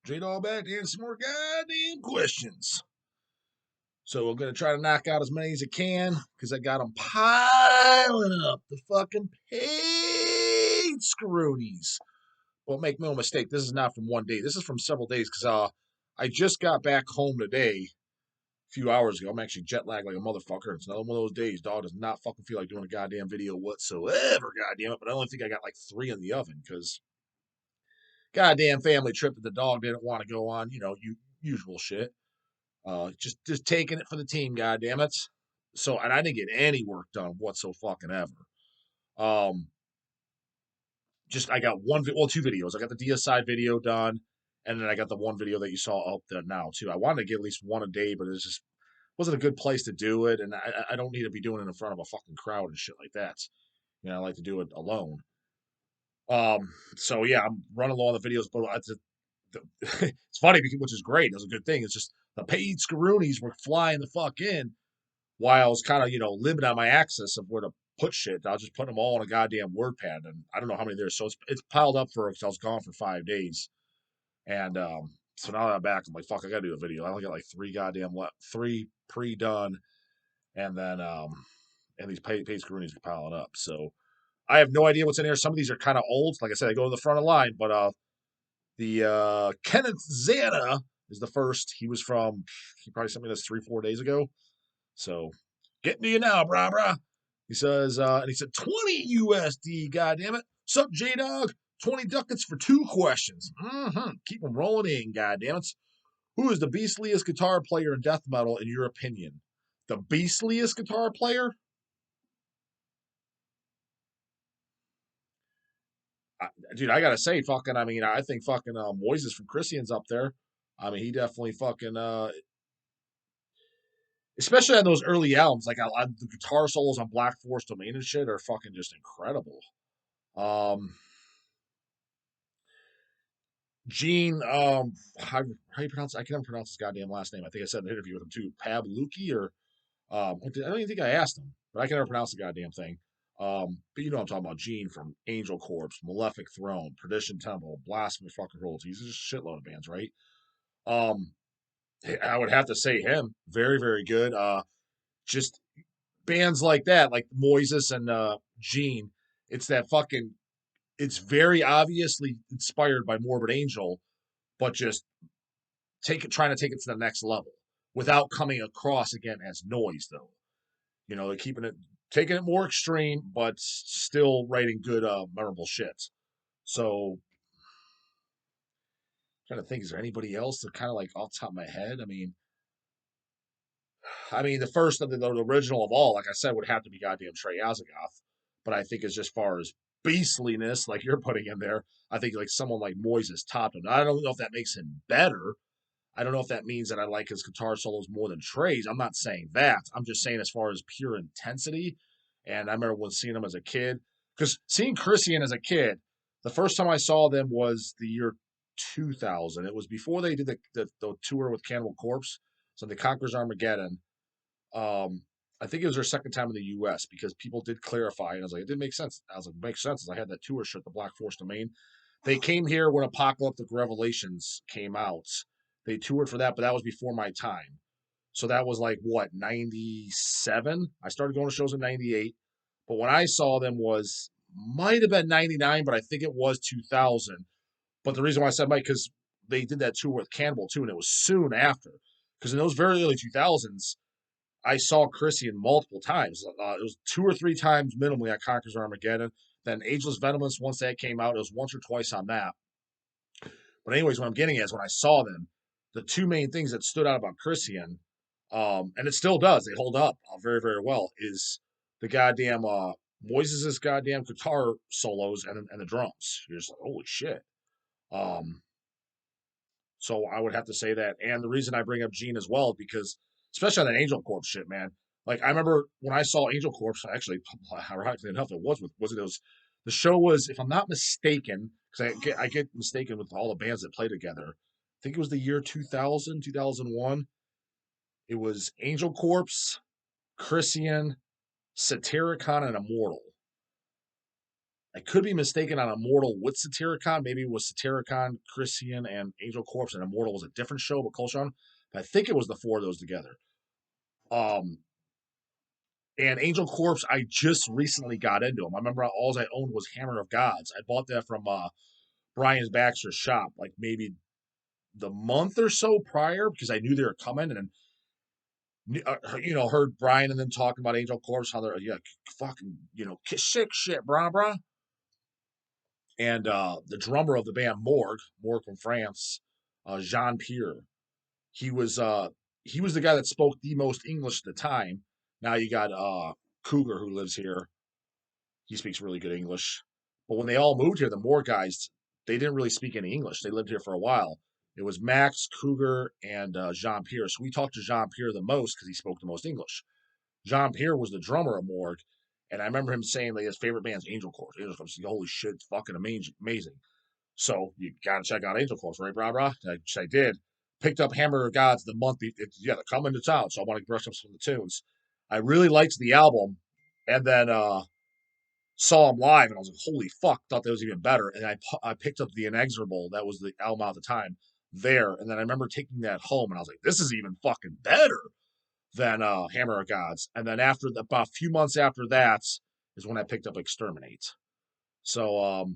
J-Dog back to answer some more goddamn questions. So I'm going to try to knock out as many as I can because I got them piling up. The fucking paid scroonies. Well, make no mistake, this is not from one day. This is from several days because I just got back home today, a few hours ago. I'm actually jet lagged like a motherfucker. It's another one of those days. Dog does not fucking feel like doing a goddamn video whatsoever, goddamn it. But I only think I got like 3 in the oven because goddamn family trip that the dog didn't want to go on. You know, usual shit. Just taking it for the team, goddammit. So, and I didn't get any work done whatso fucking ever. Just I got two videos. I got the Deicide video done, and then I got the one video that you saw up there now too. I wanted to get at least one a day, but it just wasn't a good place to do it, and I don't need to be doing it in front of a fucking crowd and shit like that. You know, I like to do it alone. So yeah, I'm running low on the videos, but it's funny, which is great. It's a good thing. It's just the paid scroonies were flying the fuck in while I was kind of, limited on my access of where to put shit. I was just putting them all in a goddamn WordPad, and I don't know how many there's. So it's piled up because I was gone for 5 days, and so now that I'm back, I'm like, fuck, I gotta do a video. I only got like 3 pre-done, and then and these paid scroonies are piling up. So I have no idea what's in there. Some of these are kind of old. Like I said, I go to the front of the line, but the Kenneth Zana is the first. He probably sent me this 3-4 days ago. So getting to you now, brah. He says, and he said 20 USD, goddammit. Sup, J-Dog? 20 ducats for 2 questions. Keep them rolling in, goddammit. Who is the beastliest guitar player in death metal, in your opinion? The beastliest guitar player? Dude, I gotta say, I think fucking Moises from Christian's up there. I mean, he definitely fucking, especially on those early albums, like the guitar solos on Black Forest Domain and shit are fucking just incredible. Gene, how you pronounce? I can never pronounce his goddamn last name. I think I said in the interview with him too. Pabluki or I don't even think I asked him, but I can never pronounce the goddamn thing. But you know what I'm talking about. Gene from Angel Corpse, Malefic Throne, Perdition Temple, Blasphemous fucking Royalties. There's just a shitload of bands, right? Um, I would have to say him. Very, very good. Just bands like that, like Moises and Gene. It's that fucking. It's very obviously inspired by Morbid Angel, but just trying to take it to the next level without coming across again as noise, though. They're taking it more extreme, but still writing good, memorable shit. So, I'm trying to think, is there anybody else that kind of like off the top of my head? The first of the original of all, like I said, would have to be goddamn Trey Azagoth. But I think as just far as beastliness, like you're putting in there, I think like someone like Moises topped him. I don't know if that makes him better. I don't know if that means that I like his guitar solos more than Trey's. I'm not saying that. I'm just saying as far as pure intensity. And I remember when seeing him as a kid, because seeing Christian as a kid, the first time I saw them was the year 2000. It was before they did the tour with Cannibal Corpse. So the Conquerors Armageddon. Um, I think it was their second time in the U.S. because people did clarify, and I was like, it didn't make sense. I was like, it makes sense. I had that tour shirt, the Black Forest Domain. They came here when Apocalyptic Revelations came out. They toured for that, but that was before my time. So that was like what, 97? I started going to shows in 98. But when I saw them might have been 99, but I think it was 2000. But the reason why I said Mike, because they did that tour with Cannibal too, and it was soon after. Because in those very early 2000s, I saw Christian multiple times. It was 2 or 3 times minimally at Conquerors Armageddon. Then Ageless Venomous, once that came out, it was once or twice on that. But anyways, what I'm getting at is when I saw them, the 2 main things that stood out about Christian, and it still does, they hold up very, very well, is the goddamn Moises' goddamn guitar solos and the drums. You're just like, holy shit. Um, so I would have to say that. And the reason I bring up Gene as well, because especially on that Angel Corpse shit, man. Like I remember when I saw Angel Corpse, actually, ironically enough, the show was, if I'm not mistaken, because I get mistaken with all the bands that play together. I think it was the year 2000, 2001. It was Angel Corpse, Christian, Satiricon, and Immortal. I could be mistaken on Immortal with Satyricon. Maybe it was Satyricon, Christian, and Angel Corpse, and Immortal was a different show, but Coltron. But I think it was the four of those together. Um, and Angel Corpse, I just recently got into them. I remember all I owned was Hammer of Gods. I bought that from Brian's Baxter's shop, like maybe the month or so prior, because I knew they were coming, and heard Brian and them talking about Angel Corpse, how they're fucking sick shit, brah. And the drummer of the band Morgue from France, Jean Pierre, he was the guy that spoke the most English at the time. Now you got Cougar who lives here. He speaks really good English. But when they all moved here, the Moore guys, they didn't really speak any English. They lived here for a while. It was Max, Cougar, and Jean Pierre. So we talked to Jean Pierre the most because he spoke the most English. Jean Pierre was the drummer of Morgue, and I remember him saying that his favorite band's Angel Corpse. Angel Corpse, holy shit, it's fucking amazing. So you gotta check out Angel Corpse, right, brah? I did. Picked up Hammer of Gods the month. They're coming to town, so I want to brush up some of the tunes. I really liked the album, and then saw them live, and I was like, holy fuck, thought that was even better. And I picked up The Inexorable, that was the album at the time, there. And then I remember taking that home, and I was like, this is even fucking better than Hammer of Gods. And then about a few months after that is when I picked up Exterminate. So,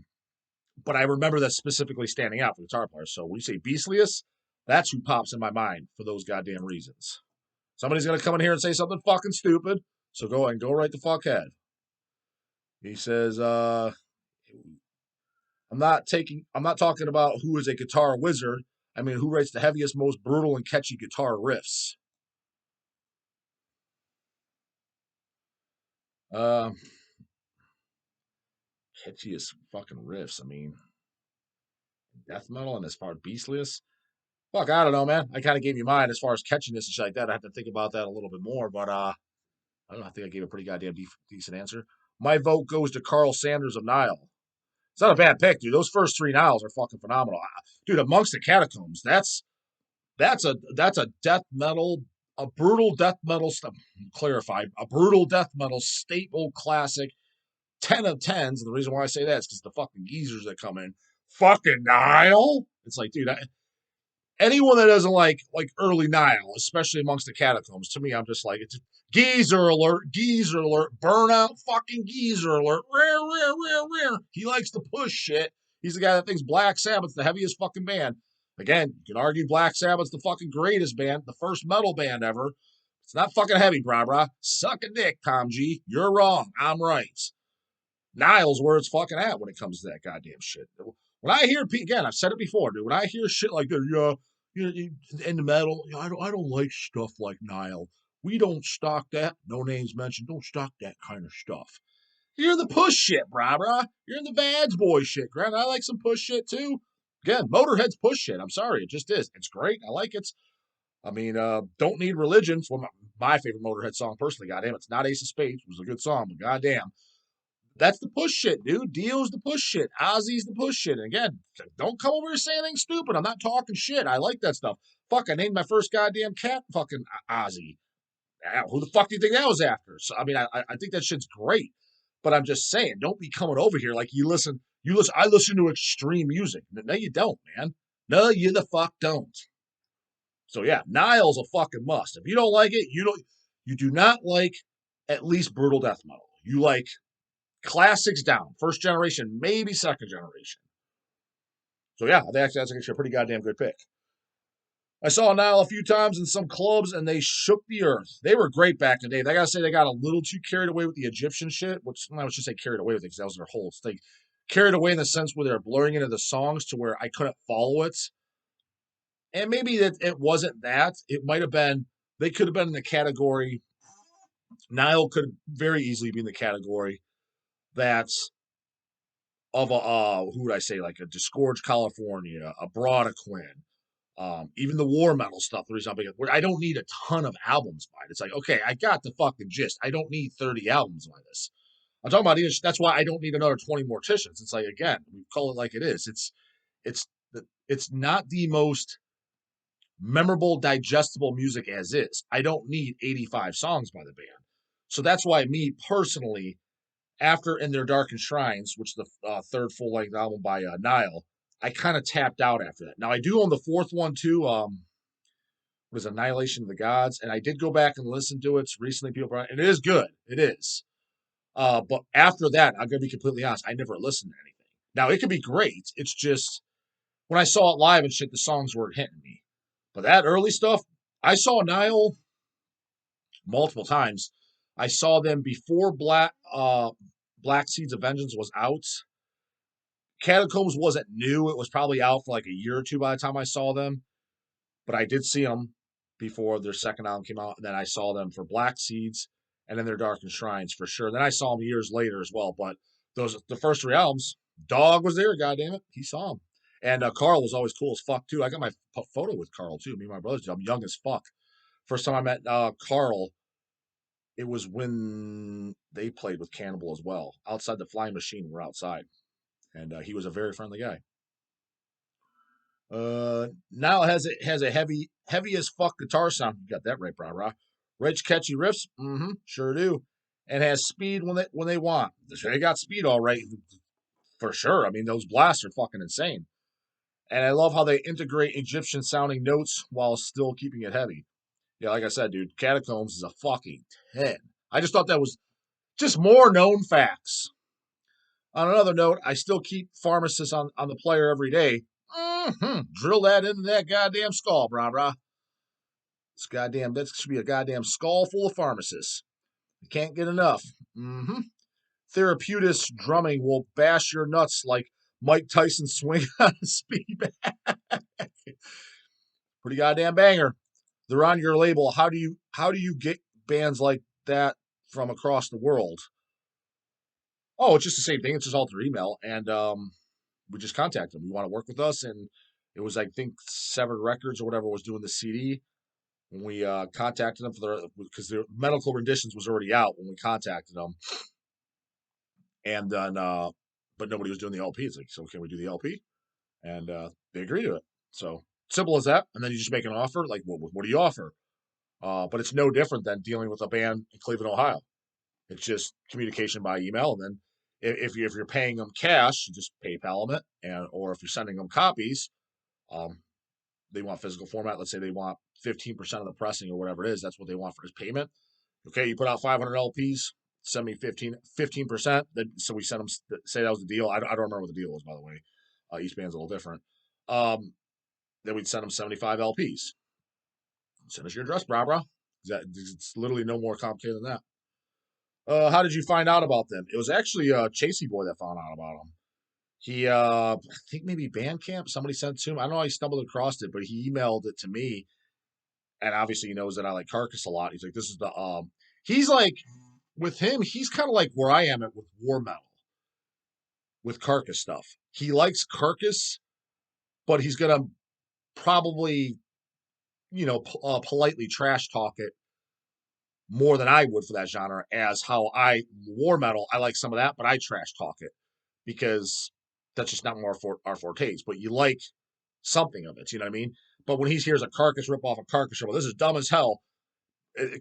but I remember that specifically standing out for guitar players. So when you say Beastliest, that's who pops in my mind for those goddamn reasons. Somebody's gonna come in here and say something fucking stupid, so go right the fuck ahead. He says, I'm not talking about who is a guitar wizard. I mean, who writes the heaviest, most brutal, and catchy guitar riffs. Um, Catchiest fucking riffs. I mean, Deathmetal and as far as Beastliest. Fuck, I don't know, man. I kind of gave you mine as far as catchiness and shit like that. I have to think about that a little bit more, but I don't know. I think I gave a pretty goddamn decent answer. My vote goes to Carl Sanders of Nile. It's not a bad pick, dude. Those first three Niles are fucking phenomenal, dude. Amongst the Catacombs, that's a death metal, a brutal death metal. Clarify, a brutal death metal staple classic. 10 of 10s. And the reason why I say that is because the fucking geezers that come in, fucking Nile. It's like, dude, anyone that doesn't like early Nile, especially amongst the Catacombs, to me, I'm just like, it's geezer alert, burnout, fucking geezer alert. Rare. He likes to push shit. He's the guy that thinks Black Sabbath's the heaviest fucking band. Again, you can argue Black Sabbath's the fucking greatest band, the first metal band ever. It's not fucking heavy, brah. Suck a dick, Tom G. You're wrong. I'm right. Nile's where it's fucking at when it comes to that goddamn shit. When I hear, again, I've said it before, dude. When I hear shit like that, in the metal, I don't like stuff like Nile. We don't stock that. No names mentioned. Don't stock that kind of stuff. You're the push shit, brah. You're in the Bads Boy shit, Grant. I like some push shit too. Again, Motorhead's push shit. I'm sorry, it just is. It's great. I like it. I mean, Don't Need Religion. It's one of my favorite Motorhead song personally. Goddamn, it's not Ace of Spades. It was a good song, but goddamn. That's the push shit, dude. Dio's the push shit. Ozzy's the push shit. And again, don't come over here saying anything stupid. I'm not talking shit. I like that stuff. Fuck, I named my first goddamn cat fucking Ozzy. Who the fuck do you think that was after? So I mean, I think that shit's great. But I'm just saying, don't be coming over here like you listen. I listen to extreme music. No, you don't, man. No, you the fuck don't. So yeah, Nile's a fucking must. If you don't like it, you do not like at least brutal death metal. You like classics down. First generation, maybe second generation. So yeah, I think that's actually a pretty goddamn good pick. I saw Nile a few times in some clubs and they shook the earth. They were great back in the day. I gotta say they got a little too carried away with the Egyptian shit, which I was just say carried away with it because that was their whole thing. Carried away in the sense where they're blurring into the songs to where I couldn't follow it. And maybe that it wasn't that. It might have been they could have been in the category. Nile could very easily be in the category that's of a who would I say, like a Disgorge California, a Broadquin, even the war metal stuff. The reason I'm big, where I don't need a ton of albums by it. It's like, okay, I got the fucking gist. I don't need 30 albums by this. I'm talking about that's why I don't need another 20 morticians. It's like, again, we call it like it is. It's it's not the most memorable, digestible music as is. I don't need 85 songs by the band. So that's why me personally, after In Their Darkened Shrines, which is the third full-length album by Nile, I kind of tapped out after that. Now I do own the fourth one too. Was Annihilation of the Gods, and I did go back and listen to it recently. People brought, and it is good. It is. But after that, I'm gonna be completely honest. I never listened to anything. Now it could be great. It's just when I saw it live and shit, the songs weren't hitting me. But that early stuff, I saw Nile multiple times. I saw them before Black Seeds of Vengeance was out. Catacombs wasn't new. It was probably out for like a year or two by the time I saw them. But I did see them before their second album came out. And then I saw them for Black Seeds and then their Darkened Shrines for sure. Then I saw them years later as well. But the first three albums, Dog was there, goddammit. He saw them. And Carl was always cool as fuck too. I got my photo with Carl too. Me and my brothers. I'm young as fuck. First time I met Carl, it was when they played with Cannibal as well. Outside the Flying Machine, we're outside. And he was a very friendly guy. Now it has a heavy as fuck guitar sound. You got that right, brah. Rich catchy riffs, sure do. And has speed when they want. They got speed all right, for sure. I mean, those blasts are fucking insane. And I love how they integrate Egyptian sounding notes while still keeping it heavy. Yeah, like I said, dude, Catacombs is a fucking 10. I just thought that was just more known facts. On another note, I still keep Pharmacist on the player every day. Drill that into that goddamn skull, brah. That should be a goddamn skull full of Pharmacists. You can't get enough. Therapeutic drumming will bash your nuts like Mike Tyson swing on a speed bag. Pretty goddamn banger. They're on your label. How do you get bands like that from across the world? Oh, it's just the same thing. It's just all through email, and we just contact them. We want to work with us, and it was I think Severed Records or whatever was doing the CD. When we contacted them because their medical renditions was already out when we contacted them, and then but nobody was doing the LP. It's like, so can we do the LP? And they agreed to it. So simple as that. And then you just make an offer. Like, what do you offer? But it's no different than dealing with a band in Cleveland, Ohio. It's just communication by email, and then if you're paying them cash, you just PayPal them it, or if you're sending them copies, they want physical format. Let's say they want 15% of the pressing or whatever it is. That's what they want for his payment. Okay, you put out 500 LPs, send me 15%. So we sent them. Say that was the deal. I don't remember what the deal was, by the way. Each band's a little different. Then we'd send them 75 LPs. Send us your address, brah. It's literally no more complicated than that. How did you find out about them? It was actually Chasey Boy that found out about them. He, I think maybe Bandcamp, somebody sent it to him. I don't know how he stumbled across it, but he emailed it to me. And obviously he knows that I like Carcass a lot. He's like, this is he's like, with him, he's kind of like where I am at with war metal, with Carcass stuff. He likes Carcass, but he's going to probably, politely trash talk it more than I would for that genre, as how war metal, I like some of that, but I trash talk it because that's just not more our fortes. But you like something of it, you know what I mean? But when he hears a Carcass rip off a Carcass, well, this is dumb as hell.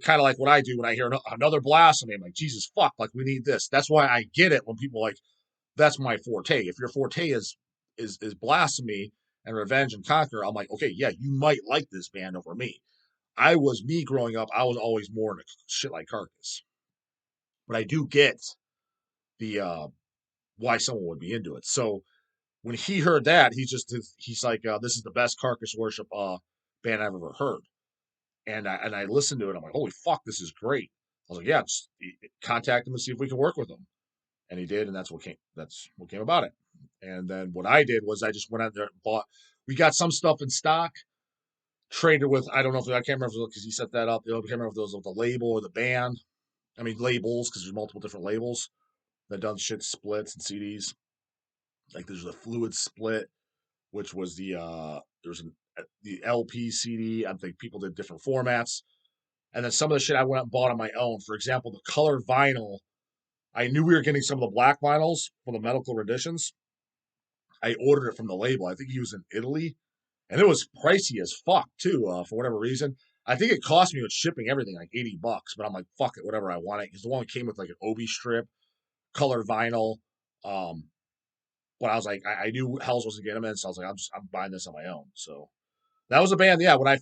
Kind of like what I do when I hear another blasphemy. I'm like, Jesus fuck, like we need this. That's why I get it when people like, that's my forte. If your forte is blasphemy and revenge and conquer, I'm like, okay, yeah, you might like this band over me. Me growing up, I was always more into shit like Carcass. But I do get the why someone would be into it. So when he heard that, he's like, this is the best Carcass worship band I've ever heard. And I listened to it. I'm like, holy fuck, this is great. I was like, yeah, just contact him and see if we can work with him. And he did, and that's what came about it. And then what I did was I just went out there and bought. We got some stuff in stock. Traded with, I don't know if I can't remember because he set that up. I can't remember if it was the label or the band. I mean labels, because there's multiple different labels that done shit splits and CDs. Like there's a Fluid split, which was the LP CD. I think people did different formats. And then some of the shit I went out and bought on my own. For example, the colored vinyl. I knew we were getting some of the black vinyls for the medical renditions. I ordered it from the label. I think he was in Italy. And it was pricey as fuck, too, for whatever reason. I think it cost me with shipping everything like $80, but I'm like, fuck it, whatever I want it. Because the one came with like an Obi strip, colored vinyl. But I was like, I knew Hells wasn't getting them in, so I was like, I'm buying this on my own. So that was a band, yeah. When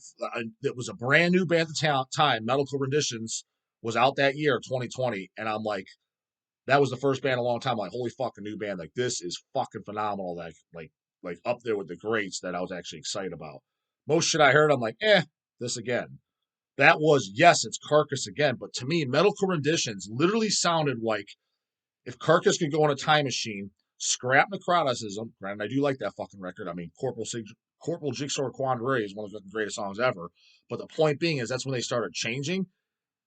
it was a brand new band at the time. Medical Renditions was out that year, 2020, and I'm like, that was the first band in a long time. I'm like, holy fucking new band, like this is fucking phenomenal. Like up there with the greats that I was actually excited about. Most shit I heard, I'm like, this again. That was, yes, it's Carcass again, but to me, Medical Renditions literally sounded like if Carcass could go on a time machine, scrap necroticism. Granted, I do like that fucking record. I mean, Corporal Jigsaw Quandary is one of the greatest songs ever. But the point being is that's when they started changing.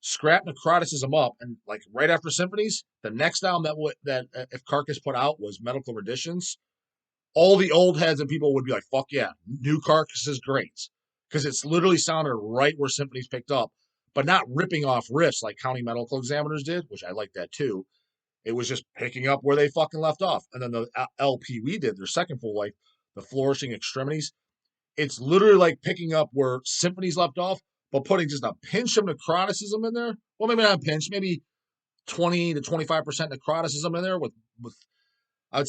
Scrap necroticism up, and like right after Symphonies, the next album that if Carcass put out was Medical Renditions. All the old heads and people would be like, "Fuck yeah, new Carcass is great," because it's literally sounded right where Symphonies picked up, but not ripping off riffs like County Medical Examiners did, which I like that too. It was just picking up where they fucking left off. And then the LP we did, their second full length, The Flourishing Extremities, it's literally like picking up where Symphonies left off, but putting just a pinch of necroticism in there. Well, maybe not a pinch, maybe 20 to 25% necroticism in there with I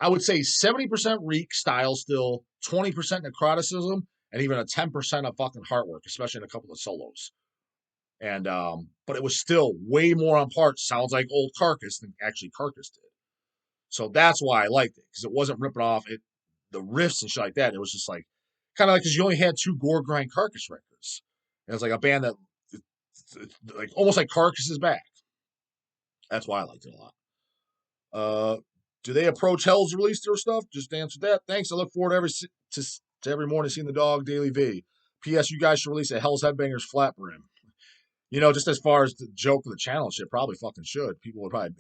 would say 70% reek style still, 20% necroticism, and even a 10% of fucking heart work, especially in a couple of solos. And but it was still way more on parts. Sounds like old Carcass than actually Carcass did. So that's why I liked it, because it wasn't ripping off the riffs and shit like that. It was just like kind of like because you only had two gore grind Carcass records. And it's like a band that like almost like Carcass is back. That's why I liked it a lot. Do they approach Hell's release their stuff? Just answer that. Thanks. I look forward to every morning seeing the dog daily V. P.S. You guys should release a Hell's Headbangers flat brim. You know, just as far as the joke of the channel shit, probably fucking should. People would probably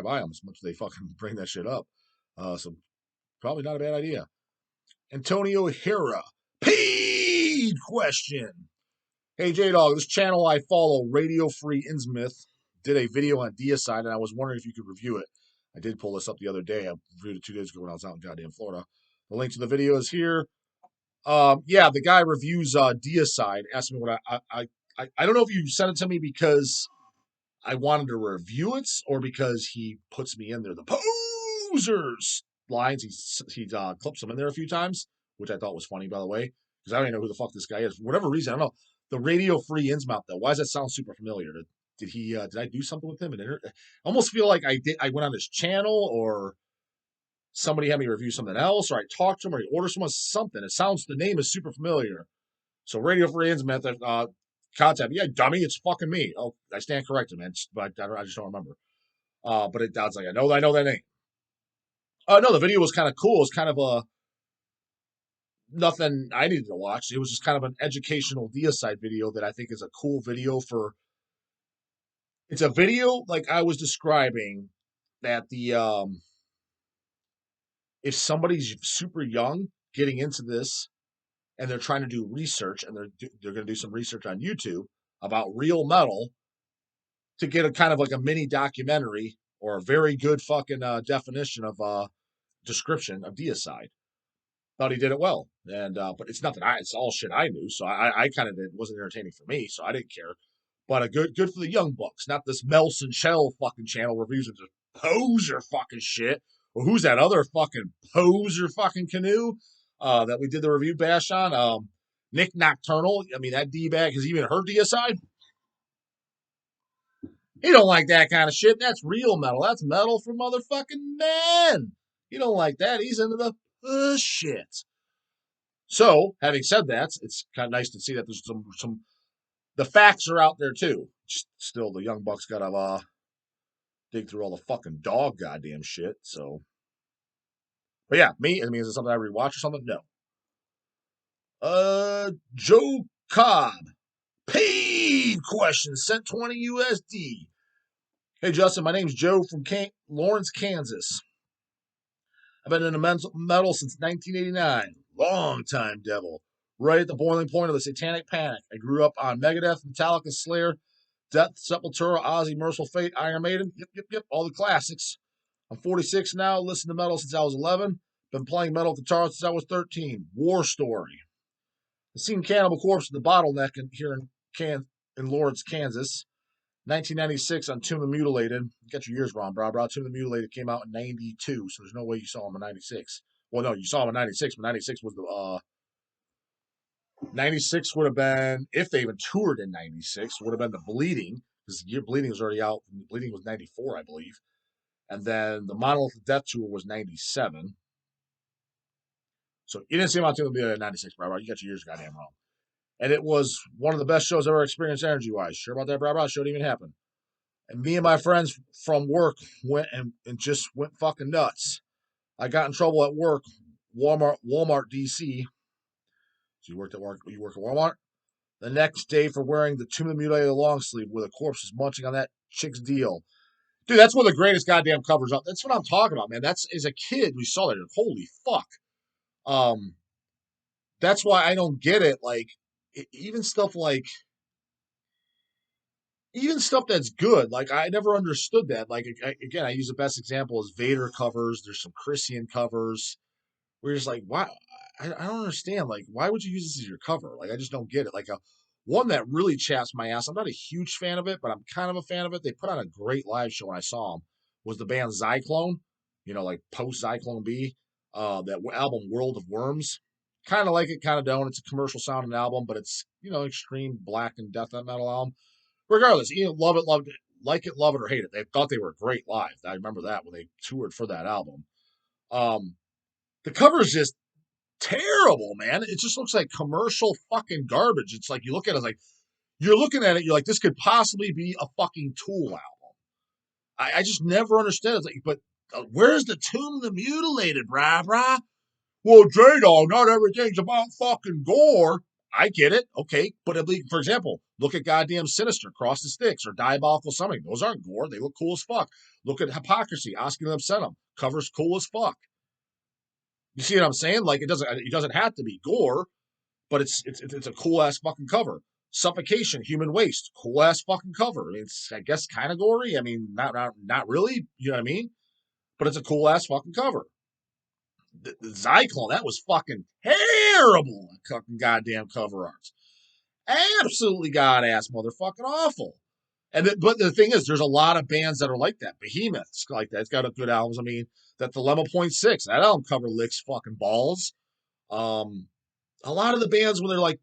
buy them as much as they fucking bring that shit up. So probably not a bad idea. Antonio Hira. Paid question. Hey J Dog, this channel I follow, Radio Free Innsmouth, did a video on Deicide, and I was wondering if you could review it. I did pull this up the other day. I reviewed it 2 days ago when I was out in goddamn Florida. The link to the video is here. Yeah, the guy reviews Deicide. Asked me what I don't know if you sent it to me because I wanted to review it or because he puts me in there. The posers lines, he clips them in there a few times, which I thought was funny, by the way, because I don't even know who the fuck this guy is. For whatever reason, I don't know. The Radio Free Innsmouth, though, why does that sound super familiar? Did I do something with him? I almost feel like I went on his channel or somebody had me review something else, or I talked to him, or he ordered something. The name is super familiar. So Radio Free Innsmouth, contact me. Yeah, dummy, it's fucking me. Oh, I stand corrected, man. But I just don't remember. But I was like, I know that name. No, the video was kind of cool. It was kind of a nothing I needed to watch. It was just kind of an educational Deicide video that I think is a cool video for. It's a video like I was describing that if somebody's super young getting into this and they're trying to do research and they're going to do some research on YouTube about real metal to get a kind of like a mini documentary or a very good fucking definition of description of Deicide. Thought he did it well, and but it's nothing. It's all shit I knew, so I kind of wasn't entertaining for me, so I didn't care. But a good for the young bucks, not this Melson Shell fucking channel reviews of just poser fucking shit. Well, who's that other fucking poser fucking canoe that we did the review bash on? Nick Nocturnal. I mean, that D-bag has even heard Deicide. He don't like that kind of shit. That's real metal. That's metal for motherfucking men. He don't like that. He's into the shit. So, having said that, it's kind of nice to see that there's some the facts are out there too. Still, the young bucks gotta dig through all the fucking dog goddamn shit. So, but yeah, I mean, is it something I rewatch or something? No. Joe Cobb, paid question, sent 20 USD. Hey Justin, my name's Joe from Lawrence, Kansas. I've been in the metal since 1989. Long time, devil. Right at the boiling point of the Satanic Panic. I grew up on Megadeth, Metallica, Slayer, Death, Sepultura, Ozzy, Merciful Fate, Iron Maiden. Yep. All the classics. I'm 46 now. Listened to metal since I was 11. Been playing metal guitar since I was 13. War Story. I've seen Cannibal Corpse at the Bottleneck here in Lawrence, Kansas. 1996 on Tomb of the Mutilated. You got your years wrong, bro. Tomb of the Mutilated came out in 92, so there's no way you saw him in 96. Well, no, you saw him in 96, but 96 was the 96 would have been, if they even toured in 96, would have been the Bleeding, because your Bleeding was already out. Bleeding was 94, I believe. And then the Monolith of Death tour was 97. So you didn't see him on Tomb of the Mutilated in 96, bro. You got your years goddamn wrong. And it was one of the best shows I've ever experienced energy-wise. Sure about that, bro? Show didn't even happen. And me and my friends from work went and just went fucking nuts. I got in trouble at work, Walmart DC. So you worked at work. You work at Walmart. The next day for wearing the Tomb of the Mutilated long sleeve where the corpse is munching on that chick's deal. Dude, that's one of the greatest goddamn covers. That's what I'm talking about, man. That's as a kid we saw that. Holy fuck. That's why I don't get it. Like even stuff that's good. Like I never understood that. Like again, I use the best example as Vader covers. There's some Christian covers. We're just like, why? I don't understand. Like, why would you use this as your cover? Like, I just don't get it. Like, one that really chaps my ass. I'm not a huge fan of it, but I'm kind of a fan of it. They put on a great live show when I saw them. Was the band Zyklone? Like post Zyklone B. That album World of Worms. Kind of like it, kind of don't. It's a commercial sounding album, but it's extreme black and death metal album. Regardless, love it, like it, love it or hate it. They thought they were great live. I remember that when they toured for that album. The cover is just terrible, man. It just looks like commercial fucking garbage. It's like you look at it, it's like you're looking at it, you're like, this could possibly be a fucking Tool album. I just never understood. It's like, but where's the Tomb of the Mutilated, brah? Well, J-Dog, not everything's about fucking gore. I get it, okay, but for example, look at goddamn Sinister, Cross the Sticks, or Diabolical Summoning. Those aren't gore. They look cool as fuck. Look at Hypocrisy, Asking Them Senum. Cover's cool as fuck. You see what I'm saying? Like it doesn't have to be gore, but it's a cool ass fucking cover. Suffocation, Human Waste, cool ass fucking cover. It's I guess kind of gory. I mean, not really. You know what I mean? But it's a cool ass fucking cover. The Zyklone, that was fucking terrible. Fucking goddamn cover art, absolutely god ass motherfucking awful. But the thing is, there's a lot of bands that are like that. Behemoth's like that. It's got a good albums. I mean, that Dilemma Point 6, that album cover licks fucking balls. A lot of the bands when they're like,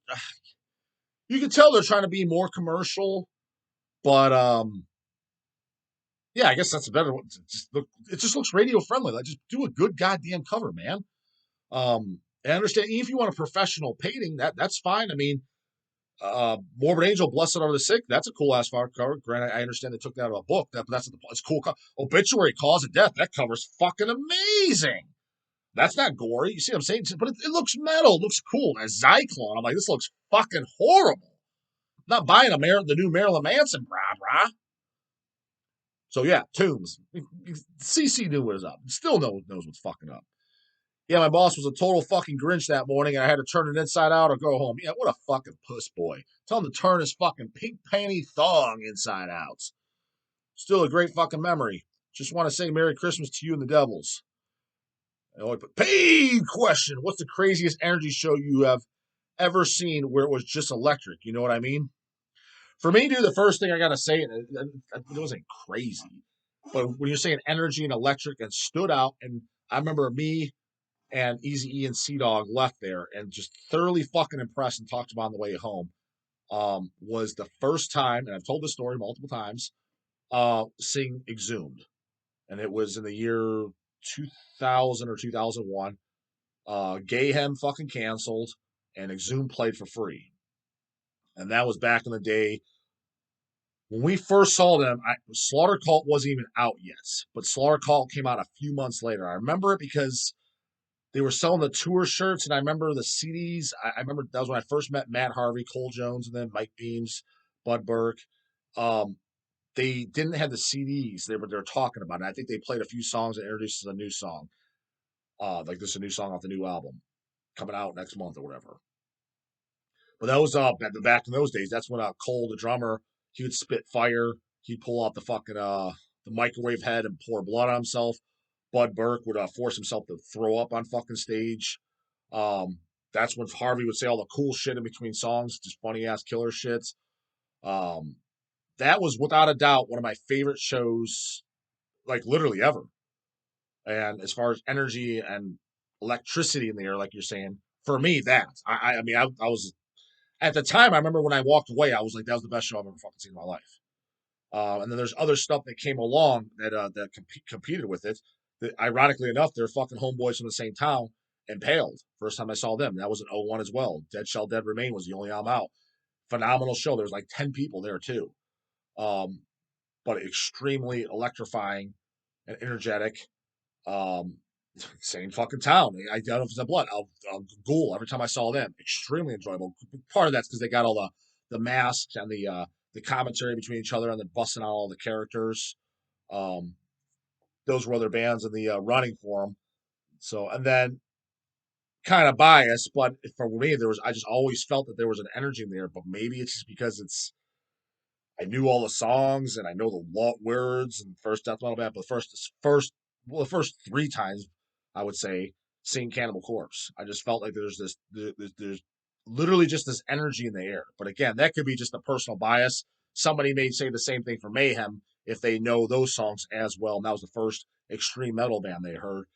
you can tell they're trying to be more commercial, but yeah, I guess that's a better one. It just looks radio friendly. Like just do a good goddamn cover, man. I understand if you want a professional painting, that's fine. I mean, Morbid Angel, Blessed Are the Sick, that's a cool ass cover. Granted, I understand they took that out of a book. That's it's cool. Obituary, Cause of Death, that cover's fucking amazing. That's not gory. You see what I'm saying? But it looks metal. It looks cool. As Zyklone, I'm like, this looks fucking horrible. I'm not buying the new Marilyn Manson, brah. So yeah, Tombs. CC knew what was up. Still knows what's fucking up. Yeah, my boss was a total fucking Grinch that morning, and I had to turn it inside out or go home. Yeah, what a fucking puss boy. Tell him to turn his fucking pink panty thong inside out. Still a great fucking memory. Just want to say Merry Christmas to you and the Devils. Paid question. What's the craziest energy show you have ever seen where it was just electric? You know what I mean? For me, dude, the first thing I got to say, it wasn't crazy, but when you're saying energy and electric and stood out, and I remember me and Easy E and Sea Dog left there and just thoroughly fucking impressed and talked about on the way home, was the first time, and I've told this story multiple times, seeing Exhumed. And it was in the year 2000 or 2001. Gayhem fucking canceled, and Exhumed played for free. And that was back in the day. When we first saw them, Slaughter Cult wasn't even out yet, but Slaughter Cult came out a few months later. I remember it because they were selling the tour shirts, and I remember the CDs. I remember that was when I first met Matt Harvey, Cole Jones, and then Mike Beams, Bud Burke. They didn't have the CDs. They were talking about it. I think they played a few songs and introduced a new song. Like this is a new song off the new album coming out next month or whatever. But that was back in those days. That's when Cole, the drummer, he would spit fire. He'd pull out the fucking the microwave head and pour blood on himself. Bud Burke would force himself to throw up on fucking stage. That's when Harvey would say all the cool shit in between songs, just funny ass killer shits. That that was without a doubt one of my favorite shows, like literally ever. And as far as energy and electricity in the air, like you're saying, for me, I mean, I was at the time. I remember when I walked away, I was like, that was the best show I've ever fucking seen in my life. And then there's other stuff that came along that competed with it. That, ironically enough, they're fucking homeboys from the same town. Impaled. First time I saw them, that was in '01 as well. Dead Shall Dead Remain was the only album out. Phenomenal show. There was like 10 people there too. Um, but extremely electrifying and energetic. Um, Same fucking town. I don't know if it's a blood. I'll Ghoul every time I saw them. Extremely enjoyable. Part of that's because they got all the masks and the commentary between each other and then busting out all the characters. Um, those were other bands in the running for them. So and then kind of biased, but for me I just always felt that there was an energy in there. But maybe it's just because I knew all the songs and I know the words and first death metal band, but the first three times I would say seeing Cannibal Corpse, I just felt like there's literally just this energy in the air. But again, that could be just a personal bias. Somebody may say the same thing for Mayhem if they know those songs as well. And that was the first extreme metal band they heard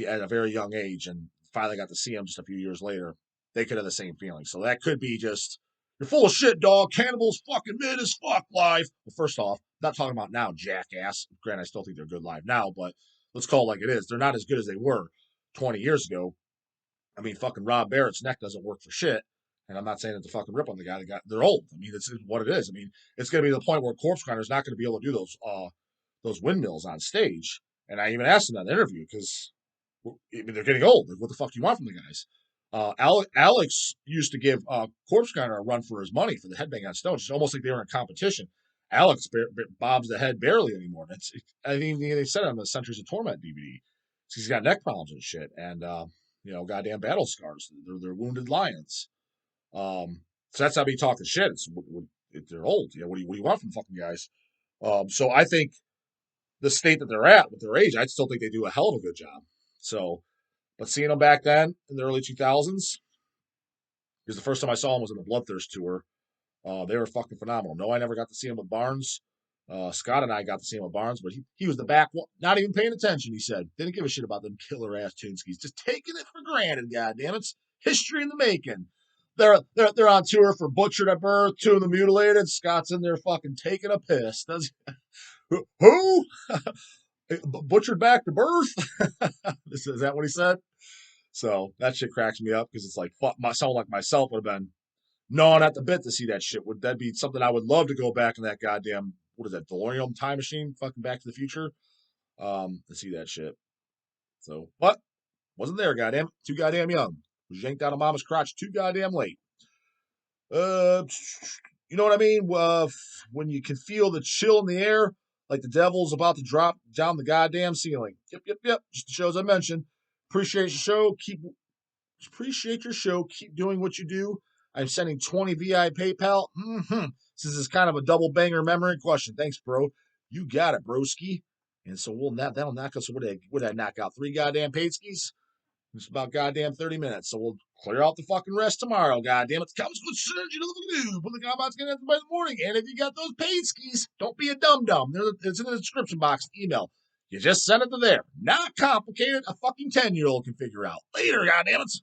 at a very young age, and finally got to see them just a few years later. They could have the same feeling. So that could be just you're full of shit, dog. Cannibals fucking mid as fuck live. Well, first off, not talking about now, jackass. Granted, I still think they're good live now, but let's call it like it is. They're not as good as they were 20 years ago. I mean, fucking Rob Barrett's neck doesn't work for shit. And I'm not saying it to fucking rip on the guy. They're old. I mean, it's what it is. I mean, it's going to be the point where Corpse Grinder's not going to be able to do those windmills on stage. And I even asked him in that interview because I mean, they're getting old. Like, what the fuck do you want from the guys? Alex used to give Corpse Grinder a run for his money for the headbang on Stone. It's almost like they were in competition. Alex bobs the head barely anymore. I think they said it on the Centuries of Torment DVD. He's got neck problems and shit, and goddamn battle scars. They're wounded lions. So that's how we talking shit. They're old. What do you want from fucking guys? So I think the state that they're at with their age, I still think they do a hell of a good job. So, but seeing them back then in the early 2000s, because the first time I saw them was in the Bloodthirst tour. They were fucking phenomenal. No, I never got to see them with Barnes. Scott and I got to see him at Barnes, but he was the back, not even paying attention. He said, didn't give a shit about them killer ass Tunskis, just taking it for granted. Goddamn, it's history in the making. They're on tour for Butchered at Birth, Two of the Mutilated. Scott's in there fucking taking a piss. Who? Butchered back to birth? Is that what he said? So that shit cracks me up because it's like someone like myself would have been gnawing at the bit to see that shit. Would that be something I would love to go back in that goddamn, what is that, DeLorean time machine? Fucking Back to the Future? To see that shit. So, but wasn't there, goddamn. Too goddamn young. Was yanked out of mama's crotch too goddamn late. You know what I mean? When you can feel the chill in the air, like the devil's about to drop down the goddamn ceiling. Yep. Just the shows I mentioned. Appreciate your show. Appreciate your show. Keep doing what you do. I'm sending 20 VI PayPal. This is kind of a double banger memory question. Thanks, bro. You got it, broski. And so that'll knock us. Would I knock out 3 goddamn paid skis? It's about goddamn 30 minutes. So we'll clear out the fucking rest tomorrow. Goddamn it. Comes with synergy to the new. Put the combat's gonna have by the morning. And if you got those paid skis, don't be a dum-dum. It's in the description box. Email. You just send it to there. Not complicated. A fucking 10-year-old can figure out. Later, goddamn it.